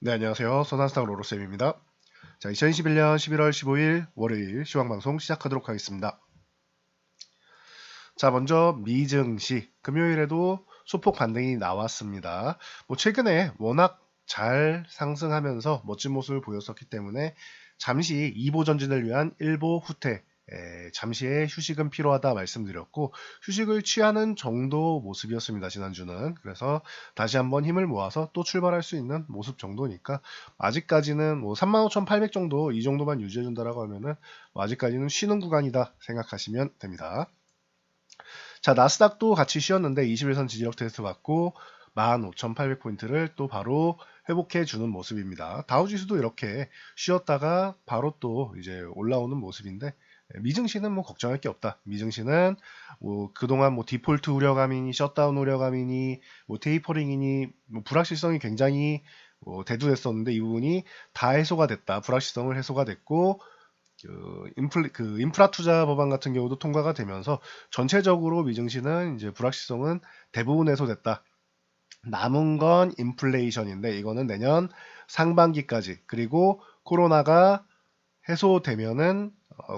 네, 안녕하세요. 선한스탁 로로쌤입니다. 자, 2021년 11월 15일 월요일 시황방송 시작하도록 하겠습니다. 자, 먼저 미증시 금요일에도 소폭 반등이 나왔습니다. 최근에 워낙 잘 상승하면서 멋진 모습을 보였었기 때문에 잠시 2보 전진을 위한 1보 후퇴, 잠시의 휴식은 필요하다 말씀드렸고, 휴식을 취하는 정도 모습이었습니다, 지난주는. 그래서 다시 한번 힘을 모아서 또 출발할 수 있는 모습 정도니까 아직까지는 35,800 정도, 이 정도만 유지해준다라고 하면은 아직까지는 쉬는 구간이다 생각하시면 됩니다. 자, 나스닥도 같이 쉬었는데 21선 지지력 테스트 받고 15,800포인트를 또 바로 회복해 주는 모습입니다. 다우지수도 이렇게 쉬었다가 바로 또 이제 올라오는 모습인데, 미증시는 걱정할 게 없다. 미증시는 그동안 디폴트 우려감이니 셧다운 우려감이니 테이퍼링이니 불확실성이 굉장히 대두됐었는데, 이 부분이 다 해소가 됐다. 불확실성을 해소가 됐고, 인프라 투자 법안 같은 경우도 통과가 되면서 전체적으로 미증시는 이제 불확실성은 대부분 해소됐다. 남은 건 인플레이션인데, 이거는 내년 상반기까지, 그리고 코로나가 해소되면은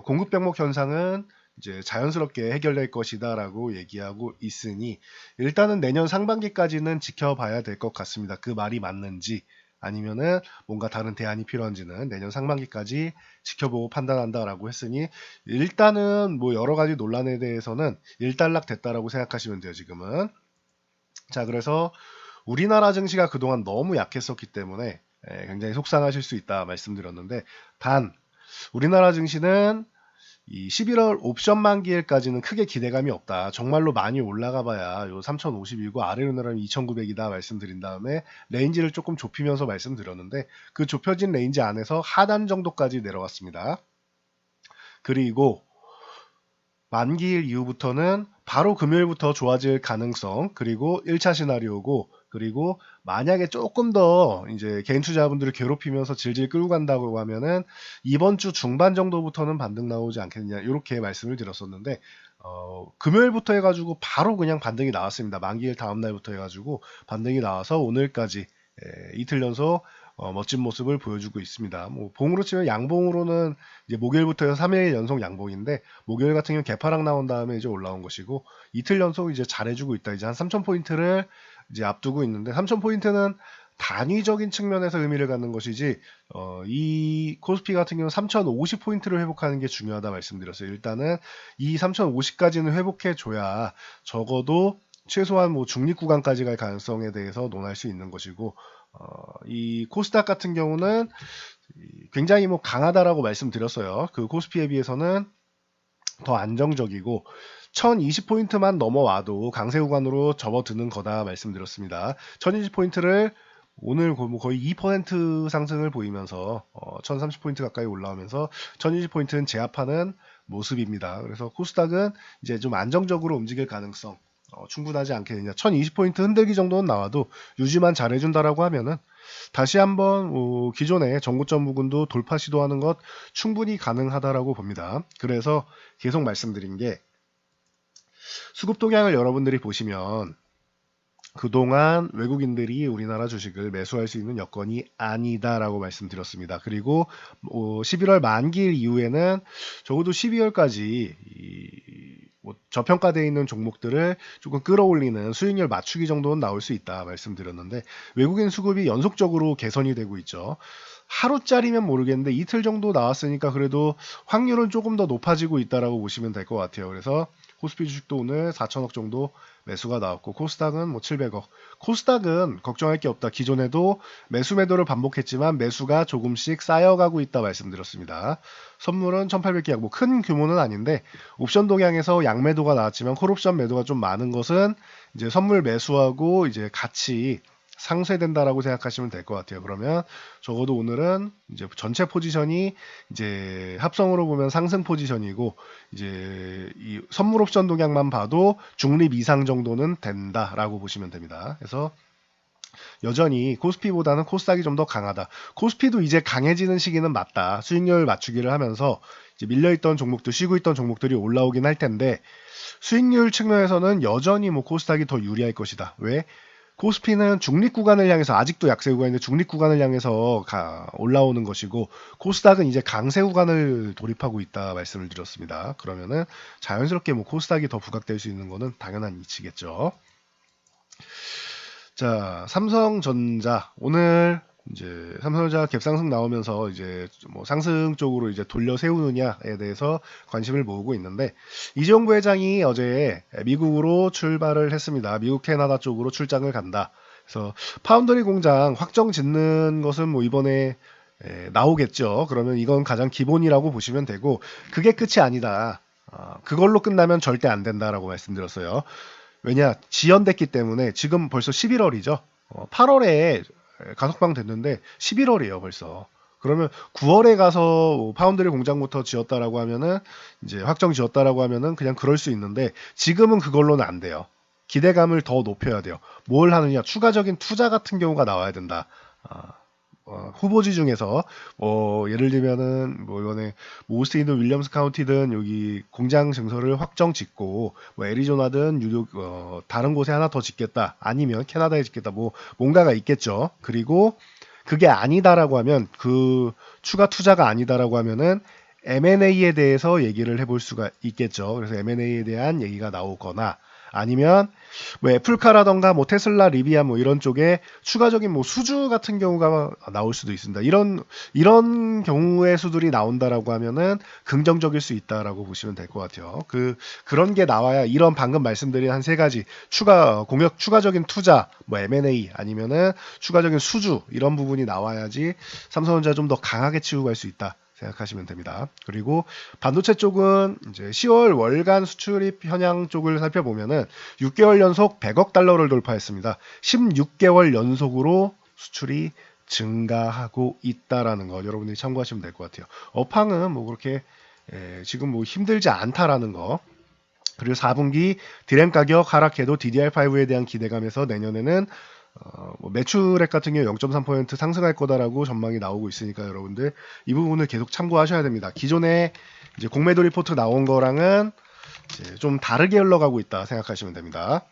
공급 병목 현상은 이제 자연스럽게 해결될 것이다라고 얘기하고 있으니, 일단은 내년 상반기까지는 지켜봐야 될 것 같습니다. 그 말이 맞는지 아니면은 뭔가 다른 대안이 필요한지는 내년 상반기까지 지켜보고 판단한다라고 했으니, 일단은 여러 가지 논란에 대해서는 일단락 됐다라고 생각하시면 돼요, 지금은. 자, 그래서 우리나라 증시가 그동안 너무 약했었기 때문에 굉장히 속상하실 수 있다 말씀드렸는데, 단 우리나라 증시는 이 11월 옵션 만기일까지는 크게 기대감이 없다. 정말로 많이 올라가 봐야 요 3050이고 아래로 내려면 2900이다 말씀드린 다음에 레인지를 조금 좁히면서 말씀드렸는데, 그 좁혀진 레인지 안에서 하단 정도까지 내려왔습니다. 그리고 만기일 이후부터는 바로 금요일부터 좋아질 가능성, 그리고 1차 시나리오고, 그리고 만약에 조금 더 이제 개인 투자자분들을 괴롭히면서 질질 끌고 간다고 하면은 이번 주 중반 정도부터는 반등 나오지 않겠느냐, 이렇게 말씀을 드렸었는데, 금요일부터 해가지고 바로 그냥 반등이 나왔습니다. 만기일 다음날부터 해가지고 반등이 나와서 오늘까지 이틀 연속 멋진 모습을 보여주고 있습니다. 봉으로 치면 양봉으로는 이제 목요일부터 해서 3일 연속 양봉인데, 목요일 같은 경우는 개파락 나온 다음에 이제 올라온 것이고, 이틀 연속 이제 잘해주고 있다. 이제 한 3,000포인트를 이제 앞두고 있는데, 3,000포인트는 단위적인 측면에서 의미를 갖는 것이지, 이 코스피 같은 경우는 3,050포인트를 회복하는 게 중요하다 말씀드렸어요. 일단은 이 3,050까지는 회복해 줘야 적어도 최소한 중립 구간까지 갈 가능성에 대해서 논할 수 있는 것이고, 이 코스닥 같은 경우는 굉장히 강하다라고 말씀드렸어요. 그 코스피에 비해서는 더 안정적이고 1020포인트만 넘어와도 강세 구간으로 접어드는 거다 말씀드렸습니다. 1020포인트를 오늘 거의 2% 상승을 보이면서 1030포인트 가까이 올라오면서 1020포인트는 제압하는 모습입니다. 그래서 코스닥은 이제 좀 안정적으로 움직일 가능성 충분하지 않겠느냐. 1020포인트 흔들기 정도는 나와도 유지만 잘해준다라고 하면은 다시 한번 기존의 전고점 부근도 돌파 시도하는 것 충분히 가능하다라고 봅니다. 그래서 계속 말씀드린 게, 수급 동향을 여러분들이 보시면 그동안 외국인들이 우리나라 주식을 매수할 수 있는 여건이 아니다라고 말씀드렸습니다. 그리고 11월 만기일 이후에는 적어도 12월까지 저평가되어 있는 종목들을 조금 끌어올리는 수익률 맞추기 정도는 나올 수 있다 말씀드렸는데, 외국인 수급이 연속적으로 개선이 되고 있죠. 하루짜리면 모르겠는데 이틀 정도 나왔으니까 그래도 확률은 조금 더 높아지고 있다라고 보시면 될 것 같아요. 그래서 코스피 주식도 오늘 4천억 정도 매수가 나왔고, 코스닥은 700억. 코스닥은 걱정할 게 없다. 기존에도 매수 매도를 반복했지만 매수가 조금씩 쌓여가고 있다 말씀드렸습니다. 선물은 1800계약, 큰 규모는 아닌데 옵션 동향에서 양매도가 나왔지만 콜옵션 매도가 좀 많은 것은 이제 선물 매수하고 이제 같이 상쇄된다라고 생각하시면 될 것 같아요. 그러면 적어도 오늘은 이제 전체 포지션이 이제 합성으로 보면 상승 포지션이고, 이제 이 선물 옵션 동향만 봐도 중립 이상 정도는 된다라고 보시면 됩니다. 그래서 여전히 코스피보다는 코스닥이 좀 더 강하다. 코스피도 이제 강해지는 시기는 맞다. 수익률 맞추기를 하면서 이제 밀려있던 종목들, 쉬고 있던 종목들이 올라오긴 할 텐데, 수익률 측면에서는 여전히 코스닥이 더 유리할 것이다. 왜? 코스피는 중립 구간을 향해서 아직도 약세 구간인데 중립 구간을 향해서 올라오는 것이고 코스닥은 이제 강세 구간을 돌입하고 있다 말씀을 드렸습니다. 그러면은 자연스럽게 뭐 코스닥이 더 부각될 수 있는 거는 당연한 이치겠죠. 자, 삼성전자 오늘 이제 삼성전자 갭상승 나오면서 이제 뭐 상승 쪽으로 이제 돌려 세우느냐에 대해서 관심을 모으고 있는데 이재용 부회장이 어제 미국으로 출발을 했습니다. 미국 캐나다 쪽으로 출장을 간다. 그래서 파운드리 공장 확정 짓는 것은 뭐 이번에 나오겠죠. 그러면 이건 가장 기본이라고 보시면 되고 그게 끝이 아니다. 그걸로 끝나면 절대 안 된다라고 말씀드렸어요. 왜냐 지연됐기 때문에 지금 벌써 11월이죠. 8월에 가석방 됐는데 11월이에요 벌써. 그러면 9월에 가서 파운드리 공장부터 지었다라고 하면은 이제 확정 지었다라고 하면은 그냥 그럴 수 있는데 지금은 그걸로는 안 돼요. 기대감을 더 높여야 돼요. 뭘 하느냐 추가적인 투자 같은 경우가 나와야 된다. 후보지 중에서 예를 들면은 뭐 이번에 오스틴이든 윌리엄스 카운티든 여기 공장 증설을 확정 짓고 뭐 애리조나든 유독 다른 곳에 하나 더 짓겠다 아니면 캐나다에 짓겠다 뭐 뭔가가 있겠죠. 그리고 그게 아니다라고 하면 그 추가 투자가 아니다라고 하면은 M&A에 대해서 얘기를 해볼 수가 있겠죠. 그래서 M&A에 대한 얘기가 나오거나 아니면 뭐 애플카라던가 뭐 테슬라, 리비안 뭐 이런 쪽에 추가적인 뭐 수주 같은 경우가 나올 수도 있습니다. 이런 경우의 수들이 나온다라고 하면은 긍정적일 수 있다라고 보시면 될 것 같아요. 그런 게 나와야 이런 방금 말씀드린 한 세 가지 추가적인 투자, 뭐 M&A 아니면은 추가적인 수주 이런 부분이 나와야지 삼성전자 좀 더 강하게 치고 갈 수 있다. 생각하시면 됩니다. 그리고 반도체 쪽은 이제 10월 월간 수출입 현황 쪽을 살펴보면은 6개월 연속 100억 달러를 돌파했습니다. 16개월 연속으로 수출이 증가하고 있다라는 거 여러분들이 참고하시면 될 것 같아요. 업황은 뭐 그렇게 지금 뭐 힘들지 않다라는 거. 그리고 4분기 디램 가격 하락해도 DDR5에 대한 기대감에서 내년에는 뭐 매출액 같은 경우 0.3% 상승할 거다라고 전망이 나오고 있으니까 여러분들 이 부분을 계속 참고하셔야 됩니다. 기존에 이제 공매도 리포트 나온 거랑은 이제 좀 다르게 흘러가고 있다 생각하시면 됩니다.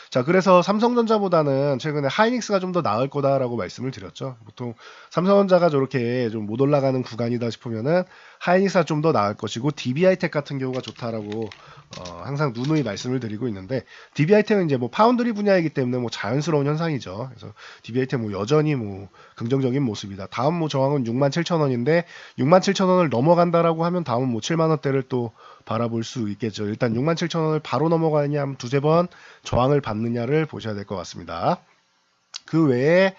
자, 그래서 삼성전자보다는 최근에 하이닉스가 좀 더 나을 거다라고 말씀을 드렸죠. 보통 삼성전자가 저렇게 좀 못 올라가는 구간이다 싶으면은 하이닉스가 좀 더 나을 것이고 DB하이텍 같은 경우가 좋다라고 항상 누누이 말씀을 드리고 있는데 DB하이텍은 이제 뭐 파운드리 분야이기 때문에 뭐 자연스러운 현상이죠. 그래서 DB하이텍 뭐 여전히 뭐 긍정적인 모습이다. 다음 뭐 저항은 67,000원인데 67,000원을 넘어간다라고 하면 다음은 뭐 7만원대를 또 바라볼 수 있겠죠. 일단 67,000원을 바로 넘어가느냐 하면 두세 번 저항을 받느냐를 보셔야 될 것 같습니다. 그 외에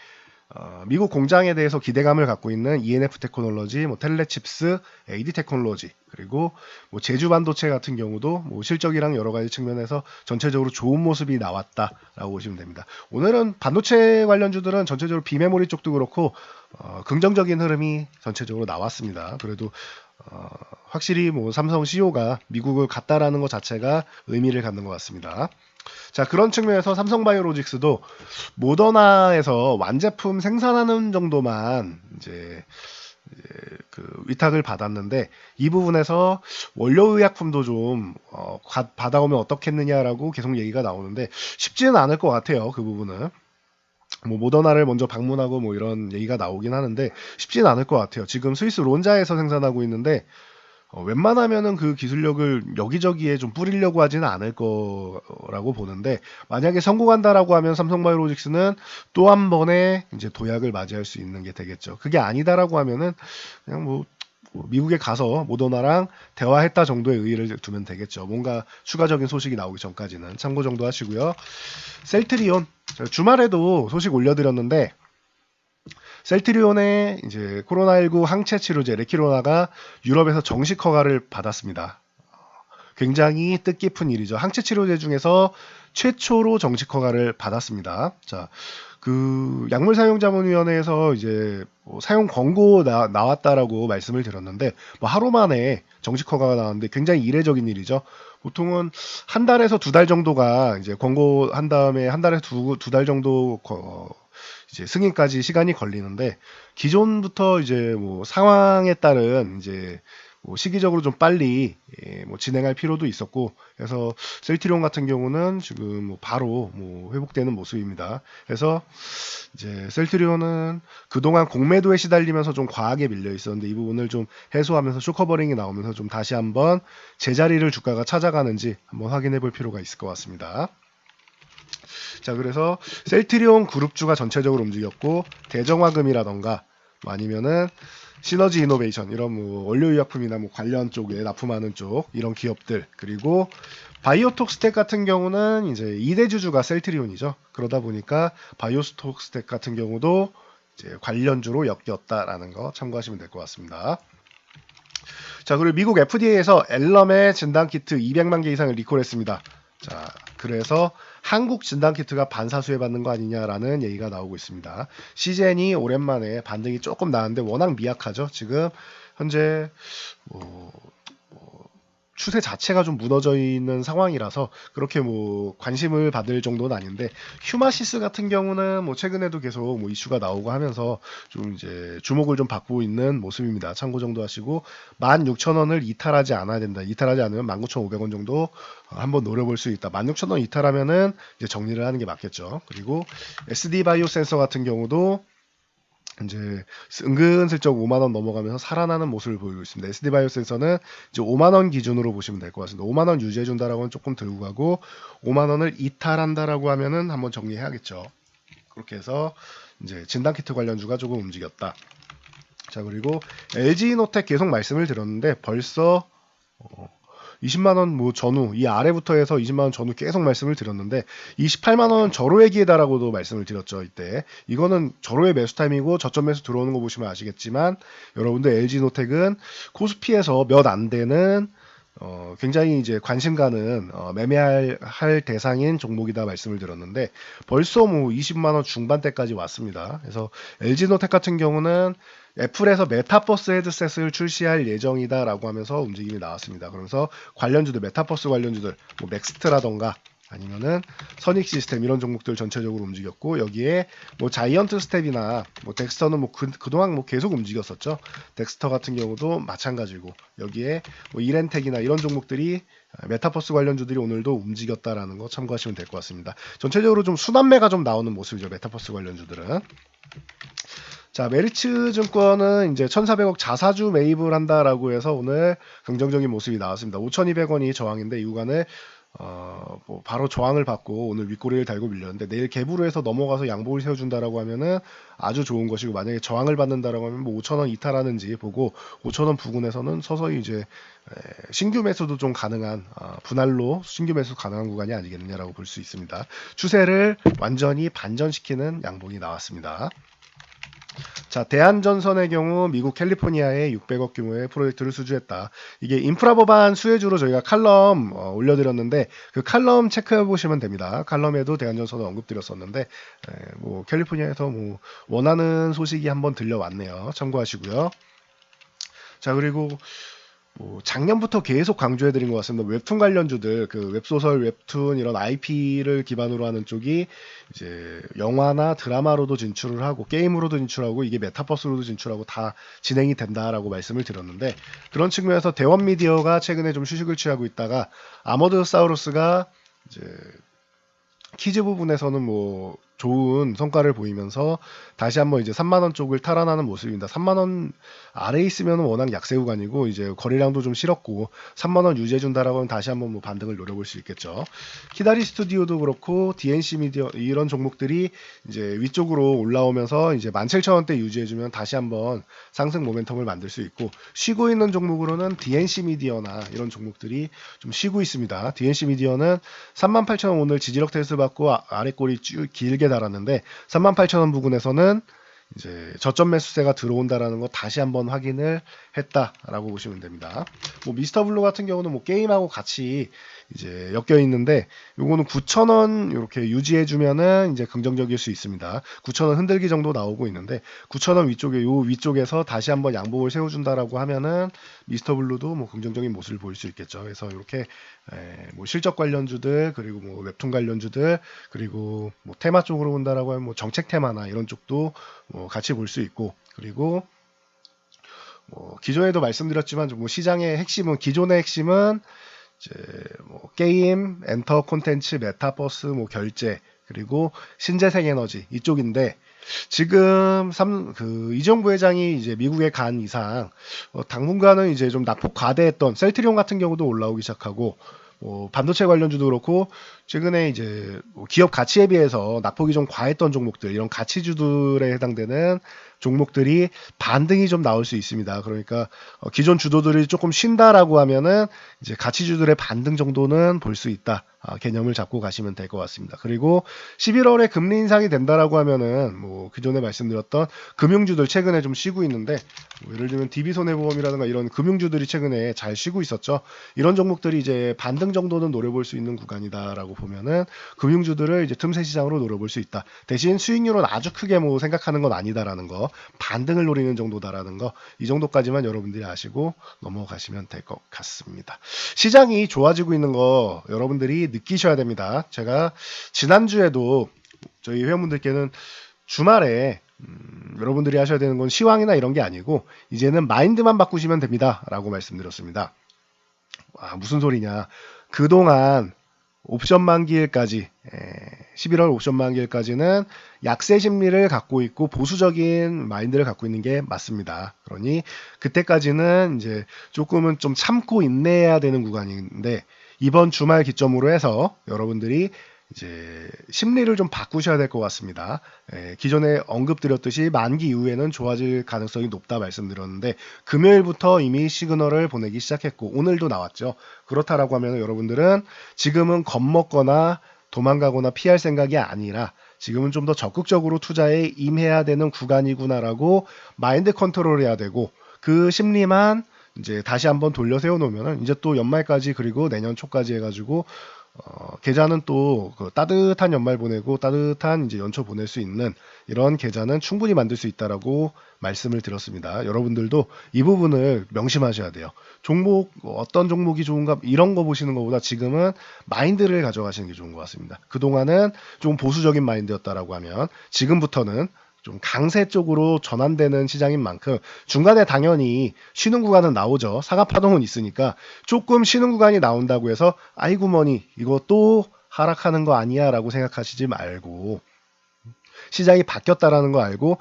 미국 공장에 대해서 기대감을 갖고 있는 ENF 테크놀로지, 뭐 텔레칩스, AD 테크놀로지, 그리고 뭐 제주 반도체 같은 경우도 뭐 실적이랑 여러 가지 측면에서 전체적으로 좋은 모습이 나왔다라고 보시면 됩니다. 오늘은 반도체 관련주들은 전체적으로 비메모리 쪽도 그렇고 긍정적인 흐름이 전체적으로 나왔습니다. 그래도 확실히 뭐 삼성 CEO가 미국을 갔다라는 것 자체가 의미를 갖는 것 같습니다. 자, 그런 측면에서 삼성바이오로직스도 모더나에서 완제품 생산하는 정도만 이제 그 위탁을 받았는데 이 부분에서 원료의약품도 좀 받아오면 어떻겠느냐라고 계속 얘기가 나오는데 쉽지는 않을 것 같아요. 그 부분은. 뭐 모더나를 먼저 방문하고 뭐 이런 얘기가 나오긴 하는데 쉽지는 않을 것 같아요. 지금 스위스 론자에서 생산하고 있는데 웬만하면은 그 기술력을 여기저기에 좀 뿌리려고 하지는 않을 거라고 보는데 만약에 성공한다라고 하면 삼성바이오로직스는 또 한 번의 이제 도약을 맞이할 수 있는 게 되겠죠. 그게 아니다라고 하면은 그냥 뭐 미국에 가서 모더나랑 대화했다 정도의 의의를 두면 되겠죠. 뭔가 추가적인 소식이 나오기 전까지는 참고 정도 하시고요. 셀트리온 주말에도 소식 올려드렸는데 셀트리온의 이제 코로나19 항체 치료제 레키로나가 유럽에서 정식 허가를 받았습니다. 굉장히 뜻깊은 일이죠. 항체 치료제 중에서 최초로 정식 허가를 받았습니다. 자, 그 약물사용자문위원회에서 이제 뭐 사용 권고 나왔다라고 말씀을 드렸는데 뭐 하루 만에 정식 허가가 나왔는데 굉장히 이례적인 일이죠. 보통은 한 달에서 두 달 정도가 이제 권고한 다음에 한 달에서 두 달 정도 이제 승인까지 시간이 걸리는데 기존부터 이제 뭐 상황에 따른 이제 뭐 시기적으로 좀 빨리 뭐 진행할 필요도 있었고, 그래서 셀트리온 같은 경우는 지금 뭐 바로 뭐 회복되는 모습입니다. 그래서 이제 셀트리온은 그동안 공매도에 시달리면서 좀 과하게 밀려 있었는데 이 부분을 좀 해소하면서 쇼커버링이 나오면서 좀 다시 한번 제자리를 주가가 찾아가는지 한번 확인해 볼 필요가 있을 것 같습니다. 자, 그래서 셀트리온 그룹주가 전체적으로 움직였고, 대정화금이라던가 뭐 아니면은 시너지 이노베이션 이런 뭐 원료의약품이나 뭐 관련 쪽에 납품하는 쪽 이런 기업들, 그리고 바이오톡 스택 같은 경우는 이제 2대 주주가 셀트리온이죠. 그러다 보니까 바이오톡 스택 같은 경우도 이제 관련주로 엮였다라는 거 참고하시면 될 것 같습니다. 자, 그리고 미국 FDA에서 앨럼의 진단키트 200만 개 이상을 리콜했습니다. 자, 그래서 한국 진단키트가 반사수혜 받는 거 아니냐라는 얘기가 나오고 있습니다. 시젠이 오랜만에 반등이 조금 나왔는데 워낙 미약하죠. 지금 현재 뭐 추세 자체가 좀 무너져 있는 상황이라서 그렇게 뭐 관심을 받을 정도는 아닌데, 휴마시스 같은 경우는 뭐 최근에도 계속 뭐 이슈가 나오고 하면서 좀 이제 주목을 좀 받고 있는 모습입니다. 참고 정도 하시고 16,000원을 이탈하지 않아야 된다. 이탈하지 않으면 19,500원 정도 한번 노려볼 수 있다. 16,000원 이탈하면은 이제 정리를 하는 게 맞겠죠. 그리고 SD 바이오 센서 같은 경우도 이제 은근슬쩍 5만 원 넘어가면서 살아나는 모습을 보이고 있습니다. SD 바이오 센서는 이제 5만 원 기준으로 보시면 될 것 같습니다. 5만 원 유지해 준다라고는 조금 들고 가고 5만 원을 이탈한다라고 하면은 한번 정리해야겠죠. 그렇게 해서 이제 진단키트 관련주가 조금 움직였다. 자, 그리고 LG노텍 계속 말씀을 드렸는데 벌써 20만원 뭐 전후 이 아래부터 해서 20만원 전후 계속 말씀을 드렸는데 28만원은 절호의 기회다라고도 말씀을 드렸죠. 이때 이거는 절호의 매수 타임이고 저점 매수 들어오는 거 보시면 아시겠지만, 여러분들 LG노텍은 코스피에서 몇 안 되는 굉장히 이제 관심 가는 매매할 대상인 종목이다 말씀을 드렸는데 벌써 뭐 20만원 중반대까지 왔습니다. 그래서 LG노텍 같은 경우는 애플에서 메타버스 헤드셋을 출시할 예정이다라고 하면서 움직임이 나왔습니다. 그러면서 관련주들, 메타버스 관련주들, 뭐 맥스트라던가 아니면은 선익 시스템 이런 종목들 전체적으로 움직였고, 여기에 뭐 자이언트 스텝이나 뭐 덱스터는 뭐 그동안 뭐 계속 움직였었죠. 덱스터 같은 경우도 마찬가지고, 여기에 뭐 이렌텍이나 이런 종목들이 메타버스 관련주들이 오늘도 움직였다라는 거 참고하시면 될 것 같습니다. 전체적으로 좀 순환매가 좀 나오는 모습이죠. 메타버스 관련주들은. 자, 메리츠 증권은 이제 1,400억 자사주 매입을 한다라고 해서 오늘 긍정적인 모습이 나왔습니다. 5,200원이 저항인데 이 구간을 뭐 바로 저항을 받고 오늘 윗꼬리를 달고 밀렸는데, 내일 갭으로 해서 넘어가서 양복을 세워준다라고 하면은 아주 좋은 것이고, 만약에 저항을 받는다라고 하면 뭐 5,000원 이탈하는지 보고 5,000원 부근에서는 서서히 이제 신규 매수도 좀 가능한 분할로 신규 매수 가능한 구간이 아니겠느냐라고 볼 수 있습니다. 추세를 완전히 반전시키는 양봉이 나왔습니다. 자, 대한전선의 경우 미국 캘리포니아에 600억 규모의 프로젝트를 수주했다. 이게 인프라 법안 수혜주로 저희가 칼럼 올려드렸는데 그 칼럼 체크해 보시면 됩니다. 칼럼에도 대한전선을 언급드렸었는데 뭐 캘리포니아에서 뭐 원하는 소식이 한번 들려왔네요. 참고하시고요. 자, 그리고 뭐 작년부터 계속 강조해드린 것 같습니다. 웹툰 관련주들, 그 웹소설, 웹툰 이런 IP를 기반으로 하는 쪽이 이제 영화나 드라마로도 진출을 하고 게임으로도 진출하고 이게 메타버스로도 진출하고 다 진행이 된다라고 말씀을 드렸는데, 그런 측면에서 대원 미디어가 최근에 좀 휴식을 취하고 있다가 아머드 사우루스가 이제 키즈 부분에서는 뭐 좋은 성과를 보이면서 다시 한번 이제 3만 원 쪽을 탈환하는 모습입니다. 3만 원 아래에 있으면 워낙 약세 구간이고 이제 거래량도 좀 실었고 3만 원 유지해 준다라고 하면 다시 한번 뭐 반등을 노려볼 수 있겠죠. 히다리 스튜디오도 그렇고 DNC 미디어 이런 종목들이 이제 위쪽으로 올라오면서 이제 17,000원대 유지해 주면 다시 한번 상승 모멘텀을 만들 수 있고, 쉬고 있는 종목으로는 DNC 미디어나 이런 종목들이 좀 쉬고 있습니다. DNC 미디어는 38,000원 오늘 지지력 테스트 받고 아래 꼬리 쭉 길게 달았는데 38,000원 부근에서는 이제 저점 매수세가 들어온다라는 거 다시 한번 확인을 했다라고 보시면 됩니다. 뭐 미스터 블루 같은 경우는 뭐 게임하고 같이 이제 엮여 있는데 요거는 9,000원 이렇게 유지해 주면은 이제 긍정적일 수 있습니다. 9,000원 흔들기 정도 나오고 있는데 9,000원 위쪽에 요 위쪽에서 다시 한번 양봉을 세워 준다라고 하면은 미스터 블루도 뭐 긍정적인 모습을 보일 수 있겠죠. 그래서 이렇게 뭐 실적 관련주들, 그리고 뭐 웹툰 관련주들, 그리고 뭐 테마 쪽으로 본다라고 하면 뭐 정책 테마나 이런 쪽도 뭐 같이 볼 수 있고, 그리고 뭐 기존에도 말씀드렸지만 뭐 시장의 핵심은 기존의 핵심은 이제 뭐 게임, 엔터 콘텐츠, 메타버스, 뭐 결제 그리고 신재생 에너지 이쪽인데 지금 이정 부회장이 이제 미국에 간 이상 당분간은 이제 좀 낙폭 과대했던 셀트리온 같은 경우도 올라오기 시작하고 반도체 관련주도 그렇고 최근에 이제 뭐 기업 가치에 비해서 낙폭이 좀 과했던 종목들 이런 가치주들에 해당되는 종목들이 반등이 좀 나올 수 있습니다. 그러니까 기존 주도들이 조금 쉰다라고 하면은 이제 가치주들의 반등 정도는 볼 수 있다. 개념을 잡고 가시면 될 것 같습니다. 그리고 11월에 금리 인상이 된다라고 하면은 뭐 기존에 말씀드렸던 금융주들 최근에 좀 쉬고 있는데 뭐 예를 들면 DB손해보험이라든가 이런 금융주들이 최근에 잘 쉬고 있었죠. 이런 종목들이 이제 반등 정도는 노려볼 수 있는 구간이다라고 보면은 금융주들을 이제 틈새 시장으로 노려볼 수 있다. 대신 수익률은 아주 크게 뭐 생각하는 건 아니다라는 거, 반등을 노리는 정도다라는 거, 이 정도까지만 여러분들이 아시고 넘어가시면 될 것 같습니다. 시장이 좋아지고 있는 거 여러분들이 느끼셔야 됩니다. 제가 지난주에도 저희 회원분들께는 주말에 여러분들이 하셔야 되는 건 시황이나 이런 게 아니고 이제는 마인드만 바꾸시면 됩니다 라고 말씀드렸습니다. 무슨 소리냐, 그동안 옵션 만기일까지 11월 옵션 만기일까지는 약세 심리를 갖고 있고 보수적인 마인드를 갖고 있는 게 맞습니다. 그러니 그때까지는 이제 조금은 좀 참고 인내해야 되는 구간인데 이번 주말 기점으로 해서 여러분들이 이제 심리를 좀 바꾸셔야 될 것 같습니다. 기존에 언급드렸듯이 만기 이후에는 좋아질 가능성이 높다 말씀드렸는데 금요일부터 이미 시그널을 보내기 시작했고 오늘도 나왔죠. 그렇다라고 하면 여러분들은 지금은 겁먹거나 도망가거나 피할 생각이 아니라 지금은 좀 더 적극적으로 투자에 임해야 되는 구간이구나라고 마인드 컨트롤 해야 되고 그 심리만 이제 다시 한번 돌려 세워 놓으면은 이제 또 연말까지 그리고 내년 초까지 해가지고 계좌는 또 그 따뜻한 연말 보내고 따뜻한 이제 연초 보낼 수 있는 이런 계좌는 충분히 만들 수 있다라고 말씀을 드렸습니다. 여러분들도 이 부분을 명심하셔야 돼요. 종목 어떤 종목이 좋은가 이런 거 보시는 것보다 지금은 마인드를 가져가시는 게 좋은 것 같습니다. 그동안은 좀 보수적인 마인드였다라고 하면 지금부터는 좀 강세 쪽으로 전환되는 시장인 만큼 중간에 당연히 쉬는 구간은 나오죠. 상하 파동은 있으니까 조금 쉬는 구간이 나온다고 해서 아이고 머니 이거 또 하락하는 거 아니야 라고 생각하시지 말고 시장이 바뀌었다라는 거 알고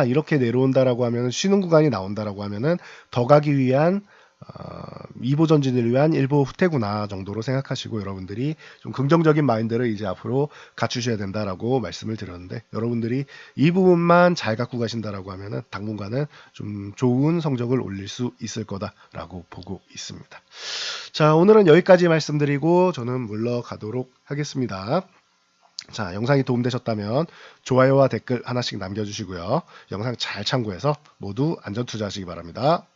이렇게 내려온다라고 하면 쉬는 구간이 나온다라고 하면은 더 가기 위한 2보 전진을 위한 1보 후퇴구나 정도로 생각하시고 여러분들이 좀 긍정적인 마인드를 이제 앞으로 갖추셔야 된다라고 말씀을 드렸는데 여러분들이 이 부분만 잘 갖고 가신다라고 하면은 당분간은 좀 좋은 성적을 올릴 수 있을 거다라고 보고 있습니다. 자, 오늘은 여기까지 말씀드리고 저는 물러가도록 하겠습니다. 자, 영상이 도움되셨다면 좋아요와 댓글 하나씩 남겨주시고요. 영상 잘 참고해서 모두 안전투자하시기 바랍니다.